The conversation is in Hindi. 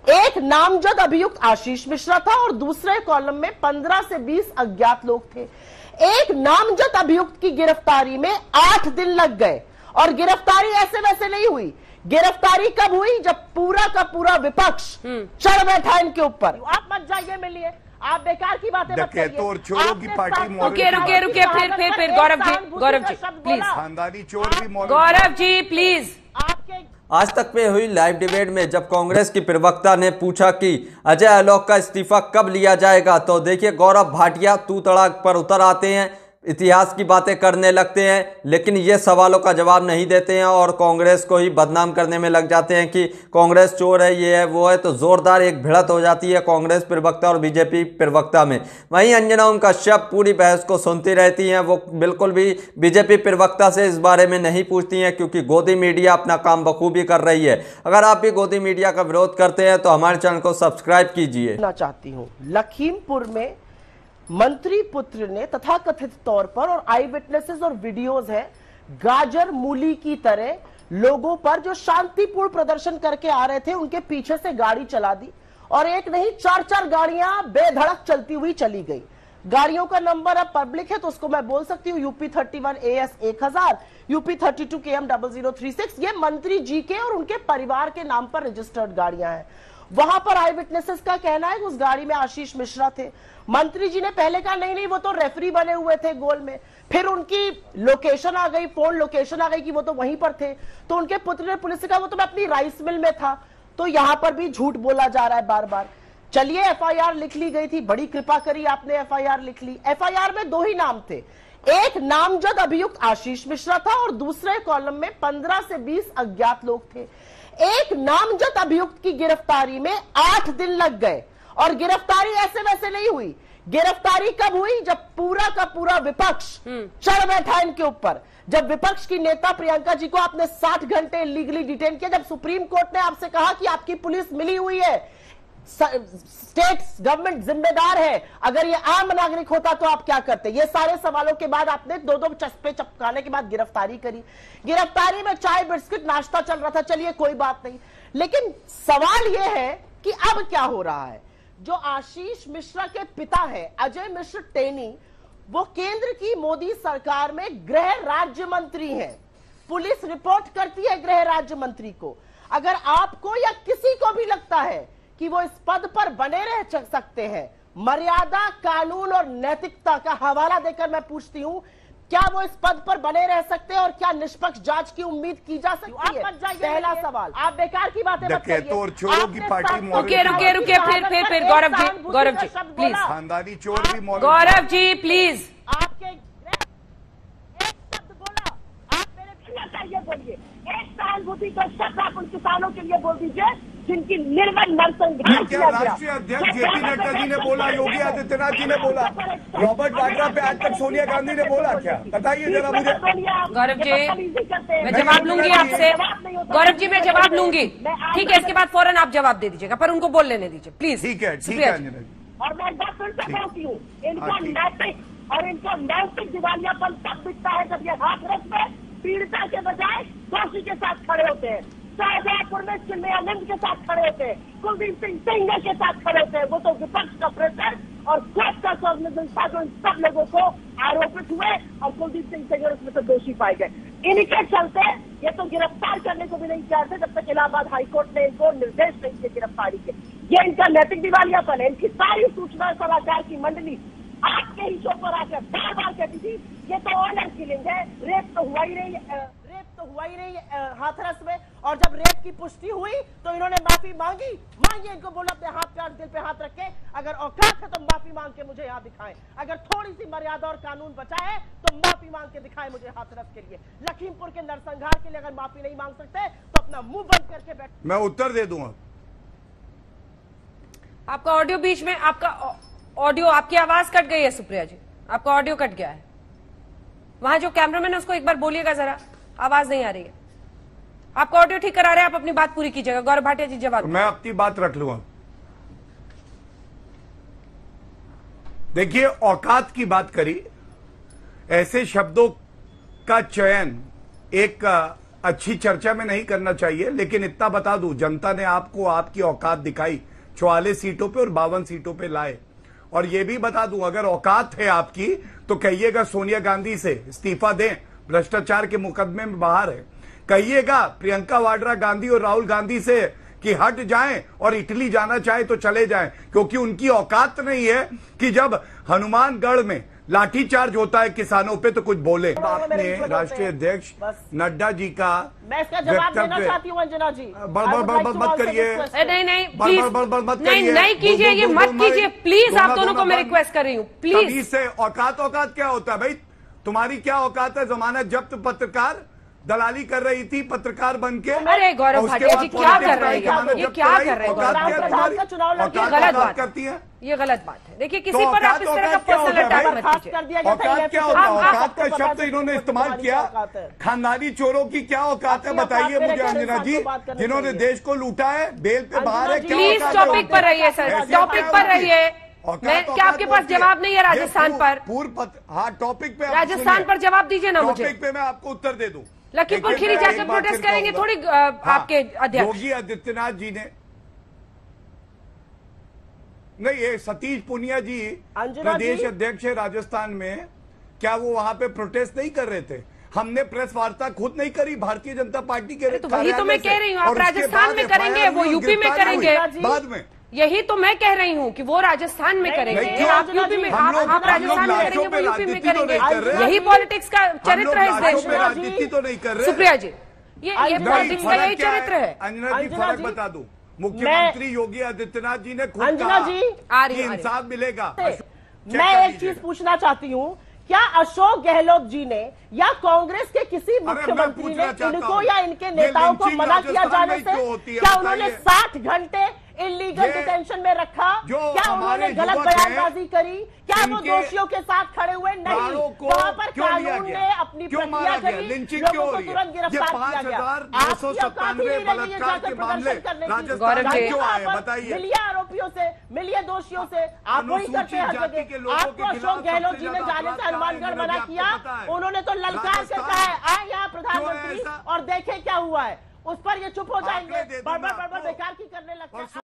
एक नामजद अभियुक्त आशीष मिश्रा था और दूसरे कॉलम में 15 से 20 अज्ञात लोग थे। एक नामजद अभियुक्त की गिरफ्तारी में 8 दिन लग गए और गिरफ्तारी ऐसे वैसे नहीं हुई। गिरफ्तारी कब हुई? जब पूरा का पूरा विपक्ष चढ़ बैठा इनके ऊपर। आप मत जाइए मिलिए, आप बेकार की बातें मत करिए। तो चोरों की पार्टी रुके फिर गौरव जी प्लीज, खानदानी चोर भी गौरव जी प्लीज। आपके आज तक में हुई लाइव डिबेट में जब कांग्रेस की प्रवक्ता ने पूछा कि अजय आलोक का इस्तीफा कब लिया जाएगा, तो देखिए गौरव भाटिया तू तड़ाक पर उतर आते हैं, इतिहास की बातें करने लगते हैं, लेकिन ये सवालों का जवाब नहीं देते हैं और कांग्रेस को ही बदनाम करने में लग जाते हैं कि कांग्रेस चोर है, ये है वो है। तो जोरदार एक भिड़ंत हो जाती है कांग्रेस प्रवक्ता और बीजेपी प्रवक्ता में। वहीं अंजना ओम कश्यप पूरी बहस को सुनती रहती हैं, वो बिल्कुल भी बीजेपी प्रवक्ता से इस बारे में नहीं पूछती हैं क्योंकि गोदी मीडिया अपना काम बखूबी कर रही है। अगर आप भी गोदी मीडिया का विरोध करते हैं तो हमारे चैनल को सब्सक्राइब कीजिए। चाहती हूँ लखीमपुर में मंत्री पुत्र ने तथाकथित तौर पर, और आई विटनेसेस और वीडियोस है, गाजर मूली की तरह लोगों पर जो शांतिपूर्ण प्रदर्शन करके आ रहे थे उनके पीछे से गाड़ी चला दी और एक नहीं 4-4 गाड़ियां बेधड़क चलती हुई चली गई। गाड़ियों का नंबर अब पब्लिक है तो उसको मैं बोल सकती हूँ यूपी 31 AS 1000, यूपी 32 KM 0036। ये मंत्री जी के और उनके परिवार के नाम पर रजिस्टर्ड गाड़ियां हैं। वहां पर आई विटनेसेस का कहना है कि उस गाड़ी में आशीष मिश्रा थे। मंत्री जी ने पहले कहा नहीं वो तो रेफरी बने हुए थे गोल में, फिर उनकी लोकेशन आ गई, फोन लोकेशन आ गई कि वो तो वहीं पर थे। तो उनके पुत्र ने पुलिस से कहा वो तो मैं अपनी राइस मिल में था। तो यहां पर भी झूठ बोला जा रहा है बार बार। चलिए FIR लिख ली गई थी, बड़ी कृपा करी आपने FIR लिख ली। FIR में 2 ही नाम थे, एक नामजद अभियुक्त आशीष मिश्रा था और दूसरे कॉलम में 15 से 20 अज्ञात लोग थे। एक नामजद अभियुक्त की गिरफ्तारी में 8 दिन लग गए और गिरफ्तारी ऐसे वैसे नहीं हुई। गिरफ्तारी कब हुई? जब पूरा का पूरा विपक्ष चढ़ बैठा इनके ऊपर। जब विपक्ष की नेता प्रियंका जी को आपने 60 घंटे लीगली डिटेन किया, जब सुप्रीम कोर्ट ने आपसे कहा कि आपकी पुलिस मिली हुई है, स्टेट गवर्नमेंट जिम्मेदार है, अगर ये आम नागरिक होता तो आप क्या करते? ये सारे सवालों के बाद आपने 2-2 चस्पे चपकाने के बाद गिरफ्तारी करी। गिरफ्तारी में चाय बिस्किट नाश्ता चल रहा था, चलिए कोई बात नहीं, लेकिन सवाल यह है कि अब क्या हो रहा है। जो आशीष मिश्रा के पिता है अजय मिश्र टेनी, वो केंद्र की मोदी सरकार में गृह राज्य मंत्री हैं। पुलिस रिपोर्ट करती है गृह राज्य मंत्री को। अगर आपको या किसी को भी लगता है कि वो इस पद पर बने रह सकते हैं, मर्यादा, कानून और नैतिकता का हवाला देकर मैं पूछती हूं, क्या वो इस पद पर बने रह सकते हैं और क्या निष्पक्ष जांच की उम्मीद की जा सकती है? पहला सवाल। आप बेकार की बातें मत करिए। और चोरों की पार्टी रुके फिर गौरव जी प्लीज, खानदानी चोर भी गौरव जी प्लीज। आपके एक शब्द बोला, आप मेरे भैया का ये बोलिए, एक सहानुभूति का शब्द आप उन किसानों के लिए बोल दीजिए जिनकी निर्मल नरसंहार किया गया। राष्ट्रीय अध्यक्ष JP नड्डा जी ने बोला, योगी आदित्यनाथ जी ने बोला, रॉबर्ट वाड्रा पे आज तक सोनिया गांधी ने बोला, क्या बताइए जरा मुझे। गौरव जी मैं जवाब लूंगी आपसे, गौरव जी मैं जवाब लूंगी, ठीक है, इसके बाद फौरन आप जवाब दे दीजिएगा, पर उनको बोल लेने दीजिए प्लीज। ठीक है अंजना जी। और मैं बात फिर से कहती हूँ, इनका नैतिक और इनका नैतिक दिवालियापन तब दिखता है जब ये हाथरस में पीड़िता के बजाय दोषी के साथ खड़े होते हैं, शाहजहांपुर में चिन्मयानंद के साथ खड़े होते हैं, कुलदीप सिंह सेंगर के साथ खड़े होते हैं। वो तो विपक्ष का प्रेशर और कोर्ट का संवेदनशीलता जो इन सब लोगों को आरोपित हुए और कुलदीप सिंह सेंगर उसमें से दोषी पाए गए। इनके चलते ये तो गिरफ्तार करने को भी नहीं चाहते जब तक इलाहाबाद हाईकोर्ट ने इनको निर्देश नहीं दिए गिरफ्तारी के। ये इनका नैतिक दिवालियापन है। इनकी सारी सूचना समाचार की मंडली आपके ही शो पर आकर बार बार कहती थी ये तो ऑनर किलिंग है, रेप तो हुआ ही नहीं हाथरस में। और जब रेप की पुष्टि हुई तो इन्होंने माफी मांगी इनको बोला अपने हाथ पे दिल पे हाथ रख के, अगर औकात है तो माफी मांग के मुझे यहाँ दिखाएं, अगर थोड़ी सी मर्यादा और कानून बचा है तो माफी मांग के दिखाएं मुझे हाथरस के लिए। लखीमपुर के नरसंहार के लिए अगर माफी नहीं मांग सकते तो अपना मुंह बंद करके बैठ। मैं उत्तर दे दूंगा। आपका ऑडियो बीच में, आपका ऑडियो, आपकी आवाज कट गई है सुप्रिया जी, आपका ऑडियो कट गया है। वहां जो कैमरामैन है उसको एक बार बोलिएगा जरा, आवाज नहीं आ रही है। आपका ऑडियो ठीक करा रहे हैं, आप अपनी बात पूरी कीजिएगा। गौरव भाटिया जी जवाब। मैं अपनी बात रख लूंगा। देखिए, औकात की बात करी, ऐसे शब्दों का चयन एक अच्छी चर्चा में नहीं करना चाहिए, लेकिन इतना बता दूं, जनता ने आपको आपकी औकात दिखाई, 44 सीटों पे और 52 सीटों पे लाए। और ये भी बता दूं, अगर औकात है आपकी तो कहिएगा सोनिया गांधी से इस्तीफा दें, भ्रष्टाचार के मुकदमे में बाहर है। कहिएगा प्रियंका वाड्रा गांधी और राहुल गांधी से कि हट जाएं और इटली जाना चाहे तो चले जाएं, क्योंकि उनकी औकात नहीं है कि जब हनुमानगढ़ में लाठीचार्ज होता है किसानों पे तो कुछ बोले। आपने राष्ट्रीय अध्यक्ष नड्डा जी का मैं इसका जवाब देना चाहती हूँ अंजना जी। बड़बड़ मत करिए, नहीं बड़बड़ मत करिए, नहीं कीजिए, ये मत कीजिए प्लीज। आप दोनों को मैं रिक्वेस्ट कर रही हूँ प्लीज। से औकात क्या होता है भाई? तुम्हारी क्या औकात है? जमानत जब्त पत्रकार दलाली कर रही थी पत्रकार बन के। अरे गौरव भाटिया जी क्या कर रहे हैं? ये क्या कर रहे हैं? गलत बात करती है, ये गलत बात है। देखिए किसी पर आप इस तरह का पर्सनल अटैक मत कीजिए। औकात क्या होता है? औकात का शब्द इन्होंने इस्तेमाल किया। खानदानी चोरों की क्या औकात है बताइए मुझे अंजना जी, जिन्होंने देश को लूटा है, बेल पे बाहर है। प्लीज टॉपिक पर रहिए सर, टॉपिक पर रहिए। क्या आपके पास जवाब नहीं है राजस्थान पर? हाँ टॉपिक पे, राजस्थान पर जवाब दीजिए ना मुझे। टॉपिक पे मैं आपको उत्तर दे दूं। लखीमपुर खीरी जाकर प्रोटेस्ट करेंगे थोड़ी आपके अध्यक्ष योगी आदित्यनाथ जी ने नहीं, ये सतीश पुनिया जी प्रदेश अध्यक्ष है राजस्थान में, क्या वो वहां पे प्रोटेस्ट नहीं कर रहे थे? हमने प्रेस वार्ता खुद नहीं करी भारतीय जनता पार्टी के। तो वही तो मैं कह रही हूँ, आप राजस्थान में करेंगे, वो यूपी में करेंगे बाद में। यही तो मैं कह रही हूँ कि वो राजस्थान में करेंगे, आप यूपी में, आप राजस्थान में करेंगे, वो यूपी में करेंगे। यही पॉलिटिक्स का चरित्र है इस देश में। राजनीति तो नहीं कर रहे सुप्रिया जी, ये पॉलिटिक्स का यही चरित्र है। अंजना जी फर्क बता दूं, मुख्यमंत्री योगी आदित्यनाथ जी ने खुद कहा कि इंसाफ मिलेगा। मैं एक चीज पूछना चाहती हूँ, क्या अशोक गहलोत जी ने या कांग्रेस के किसी मुख्यमंत्री ने इनको या इनके नेताओं को मना किया जाने से? क्या उन्होंने 60 घंटे इलीगल डिटेंशन में रखा? क्या उन्होंने गलत बयानबाजी करी? क्या वो दोषियों के साथ खड़े हुए? नहीं, वहां पर कानून ने अपनी प्रक्रिया करी, लोगों को तुरंत गिरफ्तार किया गया। आपकी औकात ही नहीं रही है जाकर प्रदर्शन करने की। मिलिए आरोपियों से, मिलिए दोषियों से, आप वही करते हैं हर जगह। आपको अशोक गहलोत जी ने जाने से हनुमानगढ़ मना किया, उन्होंने तो ललकार के कहा है आए यहाँ प्रधानमंत्री और देखे क्या हुआ है, उस पर ये चुप हो जाएंगे, बड़बड़ बेकार की करने लगते हैं।